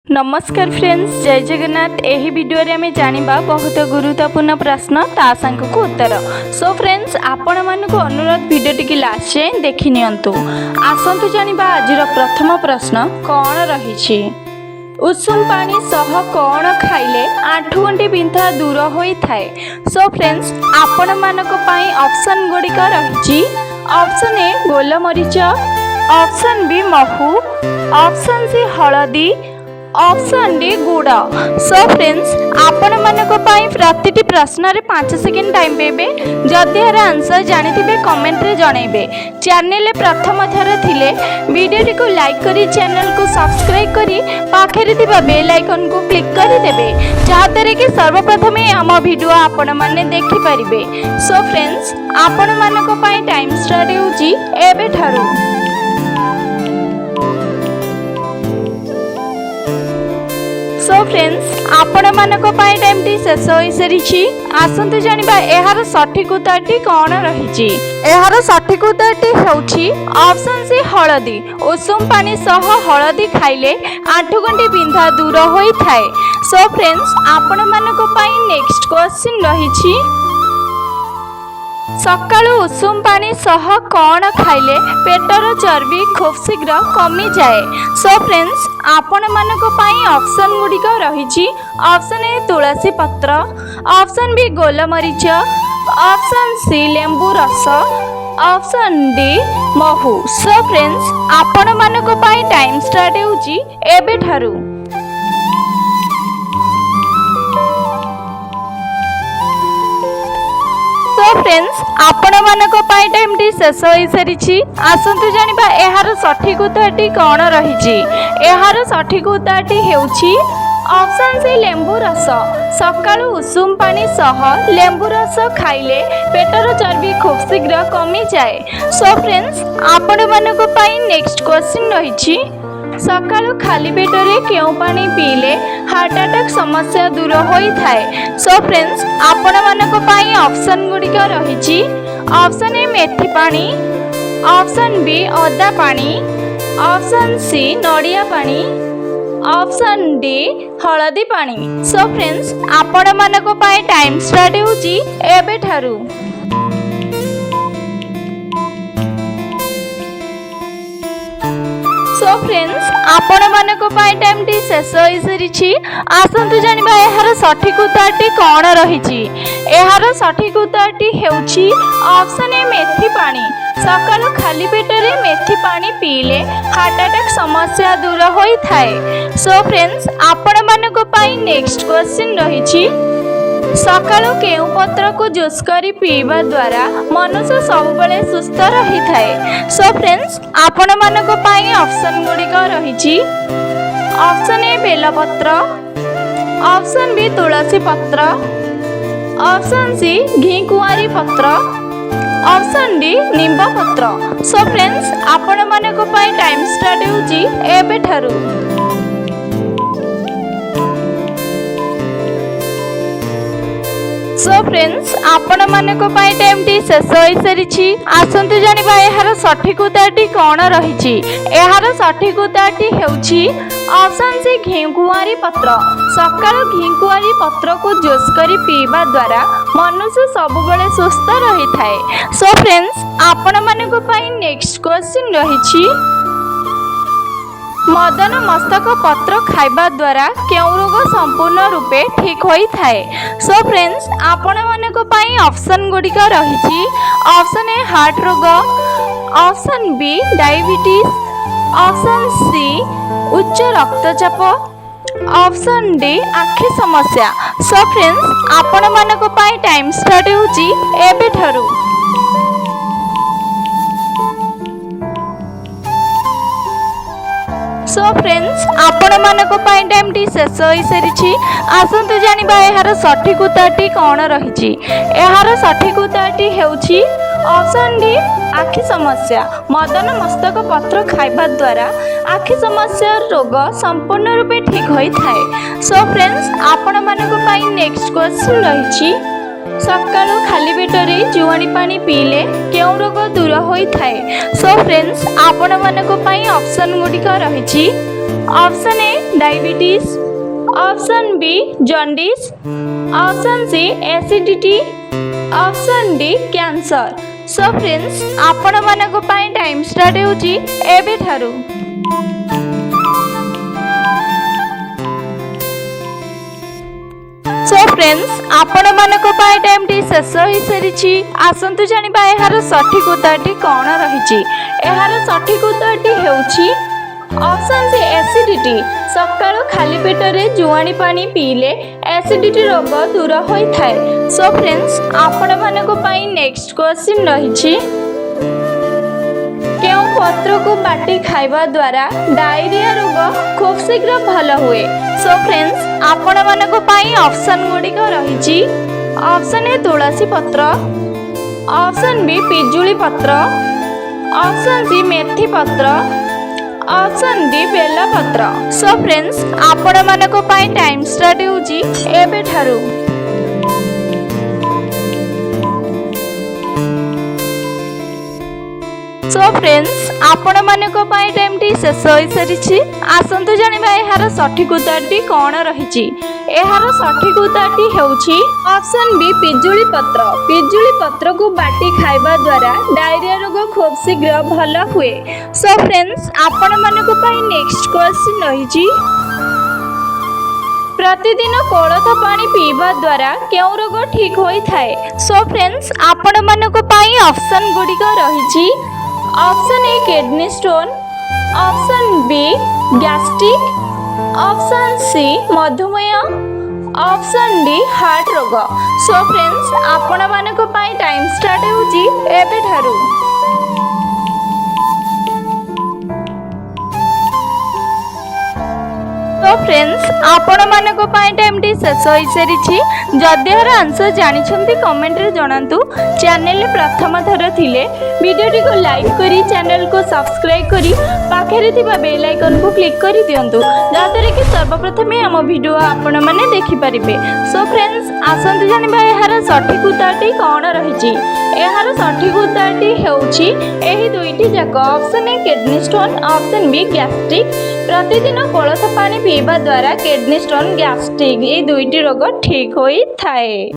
नमस्कार फ्रेंड्स, जय जगन्नाथ। यही वीडियो रे आमे जानिबा बहुत गुरुत्वपूर्ण प्रश्न ता सांग को उत्तर। सो फ्रेंड्स, आपण मानकु अनुरोध वीडियो टिके लास्ट जाए देखि नियंतु। आसंतु जानिबा आजिर प्रथम प्रश्न कौन रहिछि। उषुम पानी सह कौन खाइले आंठुगंटी बिंधा दूर होई थाए। सो फ्रेंड्स, आपण मानक पई ऑप्शन गुडिक रहिछि। ऑप्शन ए गोलमरीच, ऑप्शन बी महू, ऑप्शन सी हळदी, ऑप्शन डी गुड़। सो फ्रेंड्स, आपण मानक पई प्रतिटी प्रश्न रे 5 सेकंड टाइम पेबे। जदि यार आंसर जानिथिबे कमेंट रे जणाइबे। चैनल प्रथम थर थिले वीडियो को लाइक करी चैनल को सब्सक्राइब करी पाखरे थिबा बेल आइकन को क्लिक करि देबे, जहां कि सर्वप्रथम आम वीडियो आपण माने देखि परिबे। सो फ्रेंड्स, आपण मानक पई टाइम स्टार्ट होउची एबे ठारू। सो फ्रेंड्स, आपण मानक पई टाइम टी शेष होई सरीछि। आसंतु जानिबा एहार सठिक उत्तरटी कौन रहिछि। एहार सठिक उत्तरटी हेउछि ऑप्शन सी हळदी। उषुम पानी सह हळदी खाइले आंठुगंटी बिंधा दूर होई थाए। सो फ्रेंड्स, आपण मानक पई नेक्स्ट क्वेश्चन रहिछि। सकाळु उषुम पानी सह कौन खाइले पेटर चर्बी खूब शीघ्र कमी जाए। सो फ्रेंड्स, आपण मानक पई ऑप्शन गुडिक रहिछि। ऑप्शन ए तुलसी पत्र, ऑप्शन बी गोलमरीच, ऑप्शन सी लेंबू रस, ऑप्शन डी महू। सो फ्रेंड्स, आपण मानक पई टाइम स्टार्ट होउची एबे ठारू। सो फ्रेंड्स, आपण मानक पई टाइम टी शेष होई सरीछि। आसंतु जानिबा एहार सठिक उत्तरटी कौन रहिछि। एहार सठिक उत्तरटी हेउछि ऑप्शन सी लेंबू रस। सकाळु उषुम पानी सह लेंबू रस खाइले पेटर चर्बी खूब शीघ्र कमी जाए। सो फ्रेंड्स, आपण मानक पई नेक्स्ट क्वेश्चन रहिछि। सकाळु खाली पेटरे केउ पानी पीले हार्ट अटैक समस्या दूर होई थाए। सो फ्रेंड्स, आपण मानक पई ऑप्शन गुडिक रहिछि। ऑप्शन ए मेथी पानी, ऑप्शन बी अदा पानी, ऑप्शन सी नडिया पानी, ऑप्शन डी हळदी पानी। सो फ्रेंड्स, आपण मानक पई टाइम स्टार्ट होउची एबे ठारू। सो फ्रेंड्स, आपण मानक पई टाइम टी शेष होई सरीछि। आसंतु जानिबा एहार सठिक उत्तरटी कौन रहिछि। एहार सठिक उत्तरटी हेउछि ऑप्शन ए मेथी पानी। सकाळु खाली पेटरे मेथी पानी पीले हार्ट अटैक समस्या दूर होई थाए। सो फ्रेंड्स, आपण मानक पई नेक्स्ट क्वेश्चन रहिछि। सकाळु केउ पत्र को जूस करी पीवा द्वारा मनुष्य सबबेले सुस्थ रही थाए। सो फ्रेंड्स, आपण मानक पई ऑप्शन गुडिक रहिछि। ऑप्शन ए बेलपत्र, ऑप्शन बी तुलसी पत्र, ऑप्शन सी घी कुआरी पत्र, ऑप्शन डी निंब पत्र। सो फ्रेंड्स, आपण मानक पई टाइम स्टार्ट होउची एबे ठारू। सो फ्रेंड्स, आपण मानक पई टाइम टी शेष होई सरीछि। आसंतु जानिबा एहार सठिक उत्तरटी कौन रहिछि। एहार सठिक उत्तरटी हेउछि ऑप्शन सी घिकुआरी पत्र। सकाळु घिकुआरी पत्र को जूस करी पीवा द्वारा मनुष्य सबबेले सुस्थ रही थाए। सो फ्रेंड्स, आपण मानक पई नेक्स्ट क्वेश्चन रहिछि। मदन मस्तक पत्र खाइबा द्वारा केउ रोग संपूर्ण रूपे ठीक होई थाए। सो फ्रेंड्स, आपण मानक पई ऑप्शन गुडिक रहिछि। ऑप्शन ए हार्ट रोग, option B diabetes, option C उच्च रक्तचाप, ऑप्शन डी आखि समस्या। सो फ्रेंड्स, आपण मानक पई टाइम स्टार्ट होउची एबे ठारू। सो फ्रेंड्स, आपण मानक पई टाइम टी शेष होई सरीछि। आसंतु जानिबा एहार सठिक उत्तरटी कौन रहिछि। एहार सठिक उत्तरटी हेउछि ऑप्शन डी आखि समस्या। मदन मस्तक पत्र खाइबा द्वारा आखि समस्या रोग संपूर्ण रूपे ठीक होई थाए। सो फ्रेंड्स, आपण मानक पई नेक्स्ट क्वेश्चन रहिछि। सकाळु खाली पेटरे जुआणी पानी पीले केउ रोग दूर होई थाए। सो फ्रेंड्स, आपण मानक पई ऑप्शन गुडिक रहिछि। Option A diabetes, option B jaundice, option C acidity, option D cancer. So friends आपण मानको पाई टाइम स्टार्ट होची एबे थारू। सो फ्रेंड्स आपण मानको पाई टाइम टी शेष होई सारिछि। आसंतु जानिबा एहार सठिक उत्तरटी कोन रहिछि। एहार सठिक उत्तरटी हेउछि ऑप्शन सी एसिडिटी। सकाळु खाली पेटरे जुआणी पानी पीले एसिडिटी रोग दूर होई थाए। सो फ्रेंड्स आपण मानको पाई नेक्स्ट क्वेश्चन रहिछि केउ पत्र को बाटी खाइबा द्वारा डायरिया रोग खूब शीघ्र भल हुए। सो फ्रेंड्स आपण मानको पाई ऑप्शन गुडिक रहिछि। ऑप्शन ए तुलसी पत्र, ऑप्शन बी पिजुली पत्र, ऑप्शन सी मेथी पत्र, ऑप्शन डी बेला पत्र। सो फ्रेंड्स आपण मानको पाई टाइम स्टार्ट होउची एबे थारू। सो फ्रेंड्स आपण मानको पाई टाइम टी शेष होई सारिछि। आसंतु जानिबा एहार सठिक उत्तरटी कोन रहिछि। एहार सठिक उत्तरटी हेउछि ऑप्शन बी पिजुली पत्र। पिजुली पत्र को बाटी खाइबा द्वारा डायरिया रोग खूब शीघ्र भल हुए। सो फ्रेंड्स आपण मानको पाई नेक्स्ट क्वेश्चन रहिछि प्रतिदिन कोलथ पानी पीवा द्वारा केउ रोग ठीक होई थाए। सो फ्रेंड्स आपण मानको पाई ऑप्शन गुडिक रहिछि। Option A kidney stone, option B gastric, option C मधुमेह, ऑप्शन डी हार्ट रोग। सो फ्रेंड्स आपण मानको पाई टाइम स्टार्ट होउची एबे थारू। तो फ्रेंड्स आपण मानको पाई टाइम टी शेष होई सारिछि। जदि हर आंसर जानिछंती कमेंट रे जणांतु। चैनल रे प्रथम थर थिले वीडियोटी को लाइक करी चैनल को सब्सक्राइब करी पाखरे थिबा बेल आइकन को क्लिक करी दियंतु जातरे कि सर्वप्रथमे हम वीडियो आपण माने देखि परिबे। सो फ्रेंड्स आसंतु जानिबा एहार सठिक उत्तरटी कोन रहिछि। एहार सठिक उत्तरटी हेउछि एही दुईटी जाक option A kidney stone, option B gastric. प्रतिदिन कोलथ पानी पीवा द्वारा किडनी स्टोन, गैस्ट्रिक ए दुईटी रोग ठीक होई थाए।